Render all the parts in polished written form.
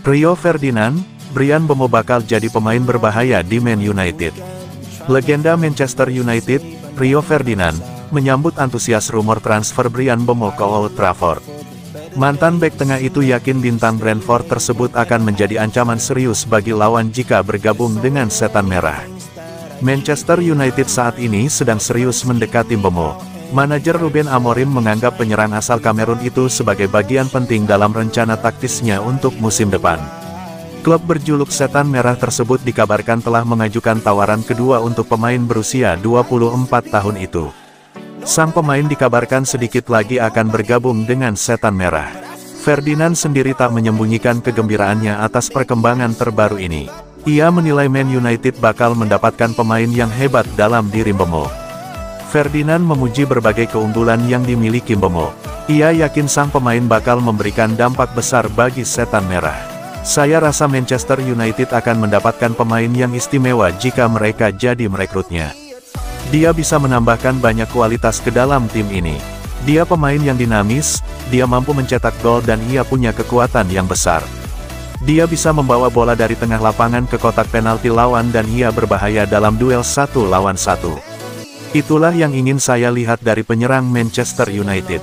Rio Ferdinand, Bryan Mbeumo bakal jadi pemain berbahaya di Man United. Legenda Manchester United, Rio Ferdinand, menyambut antusias rumor transfer Bryan Mbeumo ke Old Trafford. Mantan bek tengah itu yakin bintang Brentford tersebut akan menjadi ancaman serius bagi lawan jika bergabung dengan Setan Merah. Manchester United saat ini sedang serius mendekati Mbeumo. Manajer Ruben Amorim menganggap penyerang asal Kamerun itu sebagai bagian penting dalam rencana taktisnya untuk musim depan. Klub berjuluk Setan Merah tersebut dikabarkan telah mengajukan tawaran kedua untuk pemain berusia 24 tahun itu. Sang pemain dikabarkan sedikit lagi akan bergabung dengan Setan Merah. Ferdinand sendiri tak menyembunyikan kegembiraannya atas perkembangan terbaru ini. Ia menilai Man United bakal mendapatkan pemain yang hebat dalam diri Mbeumo. Ferdinand memuji berbagai keunggulan yang dimiliki Mbeumo. Ia yakin sang pemain bakal memberikan dampak besar bagi Setan Merah. Saya rasa Manchester United akan mendapatkan pemain yang istimewa jika mereka jadi merekrutnya. Dia bisa menambahkan banyak kualitas ke dalam tim ini. Dia pemain yang dinamis, dia mampu mencetak gol dan ia punya kekuatan yang besar. Dia bisa membawa bola dari tengah lapangan ke kotak penalti lawan dan ia berbahaya dalam duel 1 lawan 1. Itulah yang ingin saya lihat dari penyerang Manchester United.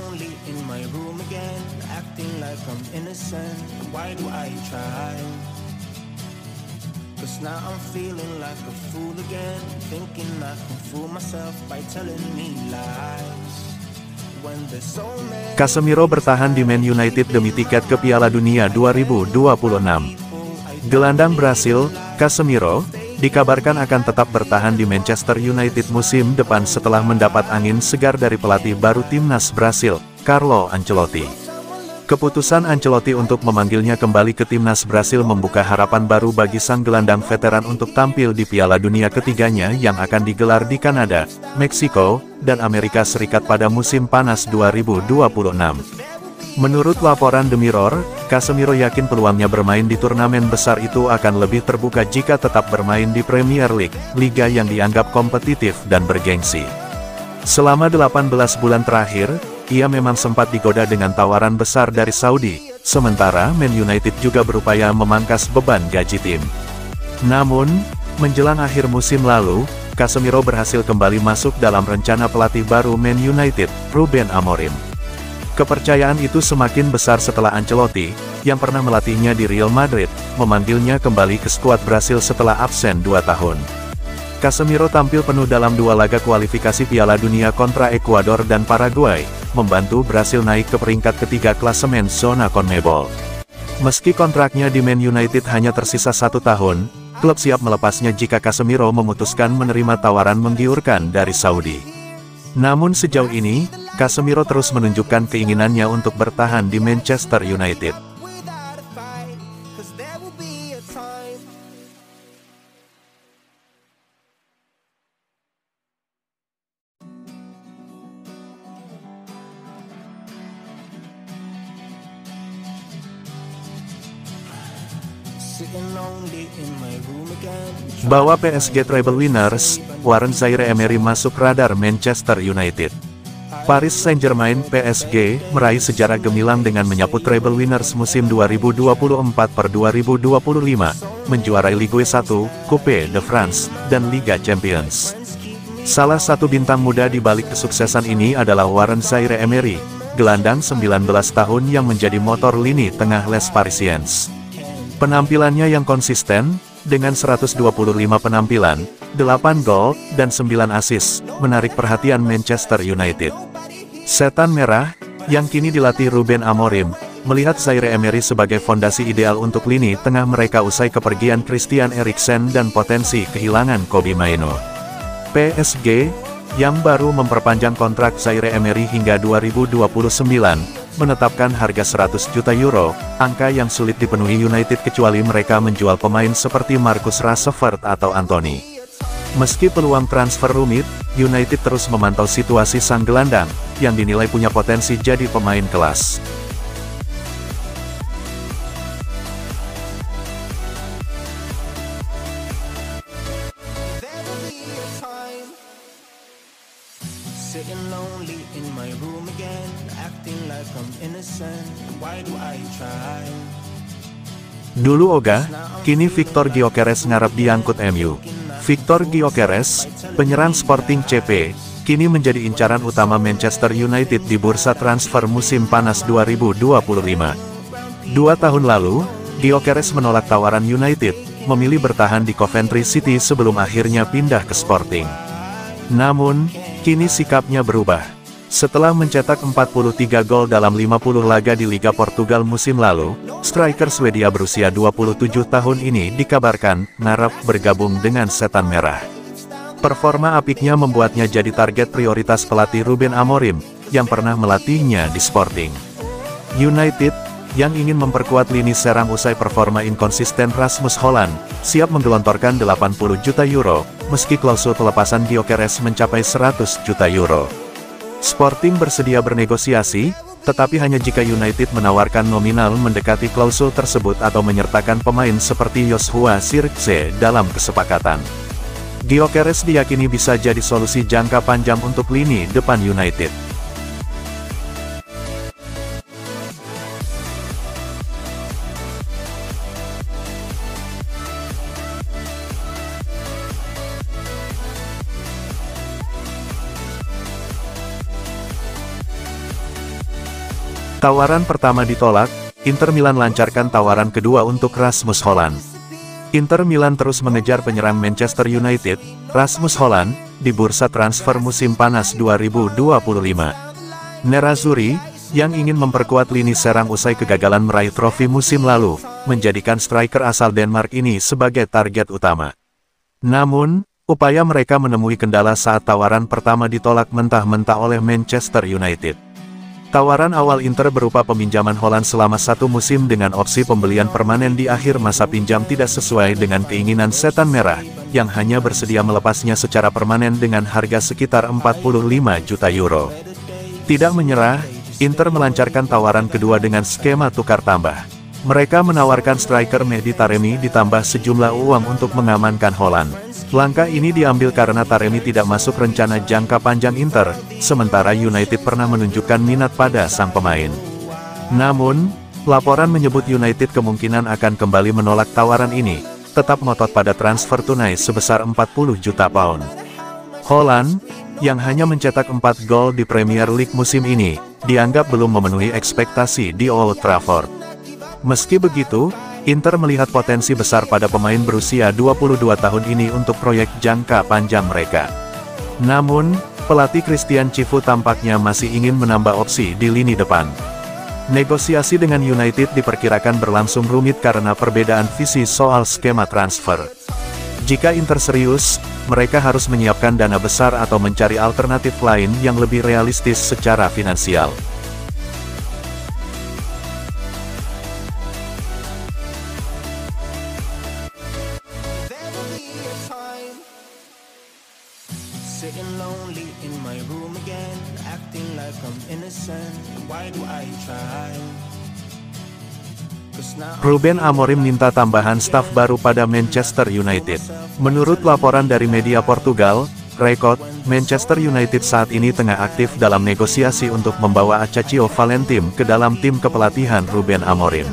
Casemiro bertahan di Man United demi tiket ke Piala Dunia 2026. Gelandang Brasil, Casemiro, dikabarkan akan tetap bertahan di Manchester United musim depan setelah mendapat angin segar dari pelatih baru timnas Brasil, Carlo Ancelotti. Keputusan Ancelotti untuk memanggilnya kembali ke timnas Brasil membuka harapan baru bagi sang gelandang veteran untuk tampil di Piala Dunia ketiganya yang akan digelar di Kanada, Meksiko, dan Amerika Serikat pada musim panas 2026. Menurut laporan The Mirror, Casemiro yakin peluangnya bermain di turnamen besar itu akan lebih terbuka jika tetap bermain di Premier League, liga yang dianggap kompetitif dan bergengsi. Selama 18 bulan terakhir, ia memang sempat digoda dengan tawaran besar dari Saudi, sementara Man United juga berupaya memangkas beban gaji tim. Namun, menjelang akhir musim lalu, Casemiro berhasil kembali masuk dalam rencana pelatih baru Man United, Ruben Amorim. Kepercayaan itu semakin besar setelah Ancelotti, yang pernah melatihnya di Real Madrid, memanggilnya kembali ke skuad Brasil setelah absen 2 tahun. Casemiro tampil penuh dalam 2 laga kualifikasi Piala Dunia kontra Ekuador dan Paraguay, membantu Brasil naik ke peringkat ketiga klasemen zona CONMEBOL. Meski kontraknya di Man United hanya tersisa 1 tahun, klub siap melepasnya jika Casemiro memutuskan menerima tawaran menggiurkan dari Saudi. Namun sejauh ini, Casemiro terus menunjukkan keinginannya untuk bertahan di Manchester United. Bawa PSG treble winners, Warren Zaïre-Emery masuk radar Manchester United. Paris Saint-Germain (PSG) meraih sejarah gemilang dengan menyapu treble winners musim 2024-2025, menjuarai Ligue 1, Coupe de France, dan Liga Champions. Salah satu bintang muda di balik kesuksesan ini adalah Warren Zaïre-Emery, gelandang 19 tahun yang menjadi motor lini tengah Les Parisiens. Penampilannya yang konsisten, dengan 125 penampilan, 8 gol, dan 9 assist, menarik perhatian Manchester United. Setan Merah, yang kini dilatih Ruben Amorim, melihat Zaïre-Emery sebagai fondasi ideal untuk lini tengah mereka usai kepergian Christian Eriksen dan potensi kehilangan Kobbie Mainoo. PSG, yang baru memperpanjang kontrak Zaïre-Emery hingga 2029, menetapkan harga 100 juta euro, angka yang sulit dipenuhi United kecuali mereka menjual pemain seperti Marcus Rashford atau Anthony. Meski peluang transfer rumit, United terus memantau situasi sang gelandang, yang dinilai punya potensi jadi pemain kelas. Sitting lonely in my room again, acting like I'm innocent. Why do I try? Dulu ogah, kini Victor Gyökeres ngarep diangkut MU. Victor Gyökeres, penyerang Sporting CP, kini menjadi incaran utama Manchester United di bursa transfer musim panas 2025. 2 tahun lalu, Gyökeres menolak tawaran United, memilih bertahan di Coventry City sebelum akhirnya pindah ke Sporting. Namun, kini sikapnya berubah. Setelah mencetak 43 gol dalam 50 laga di Liga Portugal musim lalu, striker Swedia berusia 27 tahun ini dikabarkan ngarep bergabung dengan Setan Merah. Performa apiknya membuatnya jadi target prioritas pelatih Ruben Amorim, yang pernah melatihnya di Sporting. United, yang ingin memperkuat lini serang usai performa inkonsisten Rasmus Hojlund, siap menggelontorkan 80 juta euro, meski klausul pelepasan Gyökeres mencapai 100 juta euro. Sporting bersedia bernegosiasi, tetapi hanya jika United menawarkan nominal mendekati klausul tersebut atau menyertakan pemain seperti Joshua Zirkzee dalam kesepakatan. Gyökeres diyakini bisa jadi solusi jangka panjang untuk lini depan United. Tawaran pertama ditolak, Inter Milan lancarkan tawaran kedua untuk Rasmus Hojlund. Inter Milan terus mengejar penyerang Manchester United, Rasmus Hojlund, di bursa transfer musim panas 2025. Nerazzurri, yang ingin memperkuat lini serang usai kegagalan meraih trofi musim lalu, menjadikan striker asal Denmark ini sebagai target utama. Namun, upaya mereka menemui kendala saat tawaran pertama ditolak mentah-mentah oleh Manchester United. Tawaran awal Inter berupa peminjaman Hojlund selama 1 musim dengan opsi pembelian permanen di akhir masa pinjam tidak sesuai dengan keinginan Setan Merah, yang hanya bersedia melepasnya secara permanen dengan harga sekitar 45 juta euro. Tidak menyerah, Inter melancarkan tawaran kedua dengan skema tukar tambah. Mereka menawarkan striker Mehdi Taremi ditambah sejumlah uang untuk mengamankan Hojlund. Langkah ini diambil karena Taremi tidak masuk rencana jangka panjang Inter, sementara United pernah menunjukkan minat pada sang pemain. Namun, laporan menyebut United kemungkinan akan kembali menolak tawaran ini, tetap ngotot pada transfer tunai sebesar 40 juta pound. Hojlund, yang hanya mencetak 4 gol di Premier League musim ini, dianggap belum memenuhi ekspektasi di Old Trafford. Meski begitu, Inter melihat potensi besar pada pemain berusia 22 tahun ini untuk proyek jangka panjang mereka. Namun, pelatih Christian Chivu tampaknya masih ingin menambah opsi di lini depan. Negosiasi dengan United diperkirakan berlangsung rumit karena perbedaan visi soal skema transfer. Jika Inter serius, mereka harus menyiapkan dana besar atau mencari alternatif lain yang lebih realistis secara finansial. Sitting lonely in my room again, acting like I'm innocent. Why do I try? Ruben Amorim minta tambahan staf baru pada Manchester United. Menurut laporan dari media Portugal, Record, Manchester United saat ini tengah aktif dalam negosiasi untuk membawa Acaccio Valentim ke dalam tim kepelatihan Ruben Amorim.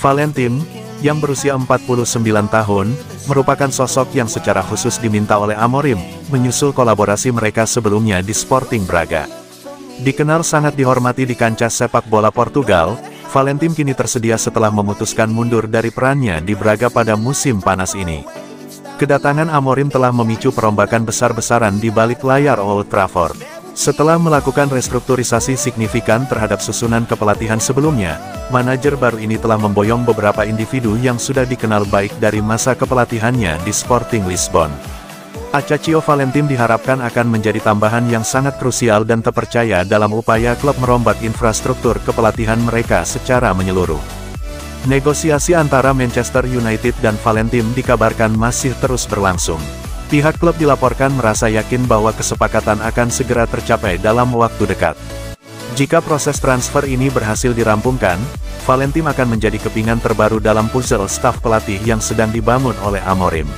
Valentim, yang berusia 49 tahun, merupakan sosok yang secara khusus diminta oleh Amorim, menyusul kolaborasi mereka sebelumnya di Sporting Braga. Dikenal sangat dihormati di kancah sepak bola Portugal, Valentim kini tersedia setelah memutuskan mundur dari perannya di Braga pada musim panas ini. Kedatangan Amorim telah memicu perombakan besar-besaran di balik layar Old Trafford. Setelah melakukan restrukturisasi signifikan terhadap susunan kepelatihan sebelumnya, manajer baru ini telah memboyong beberapa individu yang sudah dikenal baik dari masa kepelatihannya di Sporting Lisbon. Acaccio Valentim diharapkan akan menjadi tambahan yang sangat krusial dan terpercaya dalam upaya klub merombak infrastruktur kepelatihan mereka secara menyeluruh. Negosiasi antara Manchester United dan Valentim dikabarkan masih terus berlangsung. Pihak klub dilaporkan merasa yakin bahwa kesepakatan akan segera tercapai dalam waktu dekat. Jika proses transfer ini berhasil dirampungkan, Valentim akan menjadi kepingan terbaru dalam puzzle staf pelatih yang sedang dibangun oleh Amorim.